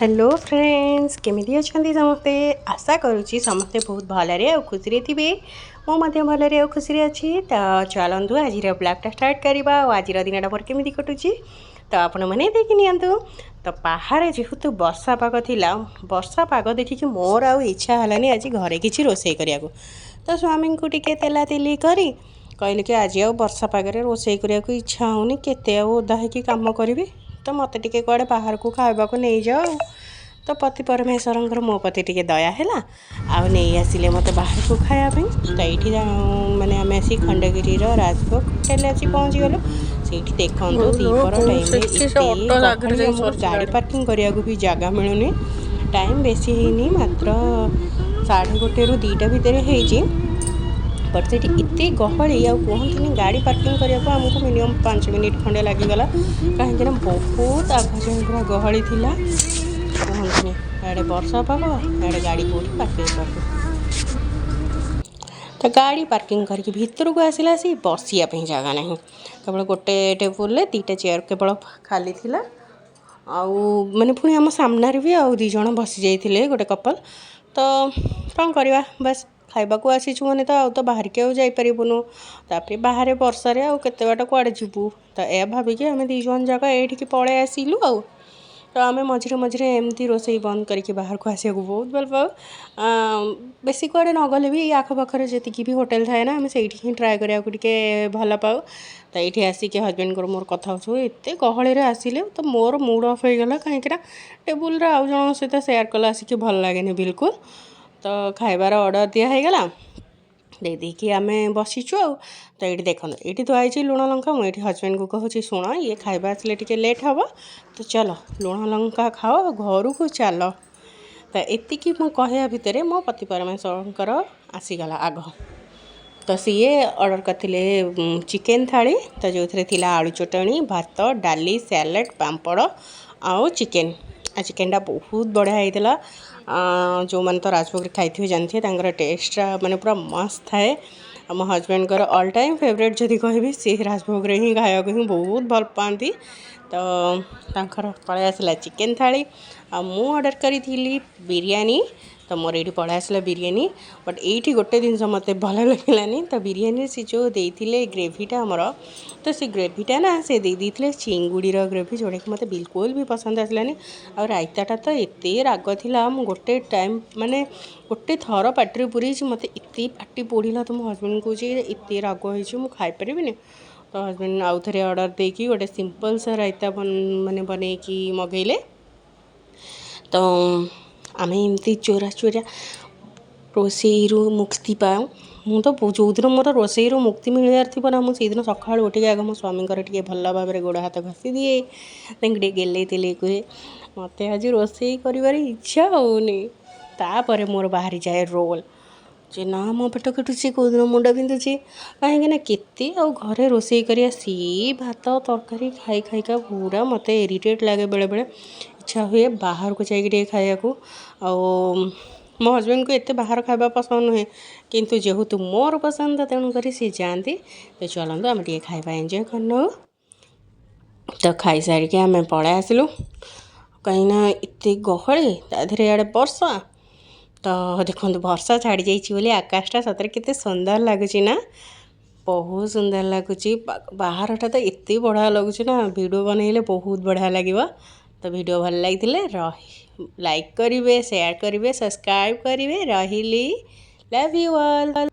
Hello friends केमिति अछंती समस्ते आशा करुच्ची समस्ते बहुत भलरे और खुशी थे मो भलरे और खुशी अच्छी तो चलतु आज ब्लॉगटा स्टार्ट करवा और आज दिन मोर केमी कटुची तो आपण मैंने देखी नियंतु तो बाहर जेहेतु वर्षा पाग थिला वर्षा पाग देखिकी मोर आउ इच्छा हलानी आज घरे किसी रोषे करिया तो स्वामी को टिके तेला तेली करी कहले कि आज आ वर्षा पागरे रोषे करिया इच्छा होनी केते ओदा होगी काम करी तो मत टिके कड़े बाहर को खावा को नहीं जाओ तो पति परमेश्वर मो पति टिके दया है आउ नहीं आसिले मत बाहर को खायापी तो ये मैंने आम आसी खंडगिरी राजभोग होटेल आसी पहुँची गलु से देखो दीपर टाइम गाड़ी पार्किंग करने भी जगह मिलूनी टाइम बेसी है मात्र 1:30 ରୁ 2ଟା भितर है बट से इतने गहली आ कहतनी गाड़ी पार्किंग करने को आमको मिनिमम 5 मिनिट खंडे लगिगला कहीं बहुत आग जाए पूरा गहली थिला कहतनी इे वर्षा पाग इे गाड़ी कौटी पार्किंग कर तो गाड़ी पार्किंग करके भितर को आसला सी बसियापी जगह ना केवल गोटे टेबुल 2टा चेयर केवल खाली थिला आउ माने पुणी आम सामने भी आउ 2 जण बसी जाइए गोटे कपल तो कौन करवा बस खाइबा को आसीचु मैंने तो बाहर के जापरूनु तापर बाहर वर्षा आउ केते बाट कुआड़े जीवु तो यह भाविकी आम 2 जण जाक ये पलि आसिलु आउ तो आम मझे मझे एमती रोसे बंद करके बाहर को आसिया बहुत भल पाऊ बेसी कुआड़े न गले भी आखपाखर जी भी होटेल थाए ना आम से ही ट्राए करा भल पाऊ तो ये आसिक हजबैंड को मोर कथा एत गहली आसिले तो मोर मूड अफ हो गला कहीं टेबुल आउ जन सहित सेयार कला आसिक भल लगे बिल्कुल तो खाइबार ऑर्डर दिगला देखिए आम बसीचु आ तो ये देखो ये थोड़ी लुण लंका मुझे हजबैंड को कहूँ शुण ये खाइबा आसले टे लेट हम तो चलो लुण लंका खाओ घर को चल तो एतिकी मु कहया भितर मो पति परमेश्वर आसीगला आग तो सीए ऑर्डर करते चिकेन थाली तो जो थी आलू चटणी भात डाली सैलेड पापड़ आउ चिकेन चिकेनटा बहुत बढ़िया होता जो मैंने तो राजभोग खाई जानते टेस्ट माने पूरा मस्त थाए मो हजबैंड कर ऑल टाइम फेवरेट जदि कहि सी राजभोग ही खाया ही बहुत भल पाती तो पलि आसला चिकेन थाली मु ऑर्डर करी बिरयानी तो मोर ये पलि आसला बिरयानी बट ये गोटे जिनस मत भल लगे तो बिरयानी से जो देते ग्रेवीटा आमर तो से ग्रेवीटा ना से देते चिंगुड़ी ग्रेवी जोड़ा कि मत बिल्कुल भी पसंद आसलानी आ रायताटा तो एत राग था गोटे टाइम माने गोटे थर पार्टी पूरी मत एत पार्टी पोड़ा तो मो हजबैंड कहे एत राग हो खाईपारि तो हजबैंड आउ थे ऑर्डर देकी गोटे सिंपल सा रायता माने बनईकी मगेले तो आम एमती चोरा चोरा रोसे मुक्ति पाऊँ मु तो जो दिन मोर रोसे मुक्ति मिलवार थी ना मुझे दिन सका उठे आग मो स्वामी टे भल भाव गोड़ हाथ घसी दिए टे गेले तेले कहे मत आज रोसे कर इच्छा होनी तापर मोर बाहरी जाए रोल जे ना मो पेट कटुची कौ दिन मुंड बिंधुची कहीं केते घरे रोसे कर सी भात तरकारी खाई खाइका पूरा मत इरिटेट लगे बेले बेले इच्छा हुए बाहर को जाइए खाया मो हजबैंड को एत बाहर खावा पसंद नुहे किंतु जेहेतु मोर पसंद तेणुक सी जाती तो चलते आम टे खाଇବା एंजॉय करना तो खाई सारिके आम पलि आसलु कहीं एत गहली ताधे आड़े वर्षा तो देखो वर्षा छाड़ी जाइए आकाशटा सतरे केते सुंदर लगुच ना बहुत सुंदर लगुच बाहरटा तो एत बढ़िया लगुच ना वीडियो बनइले बहुत बढ़िया लगे तो वीडियो भल लगी लाइक करेंगे शेयर करेंगे सब्सक्राइब करेंगे रही लव यू ऑल।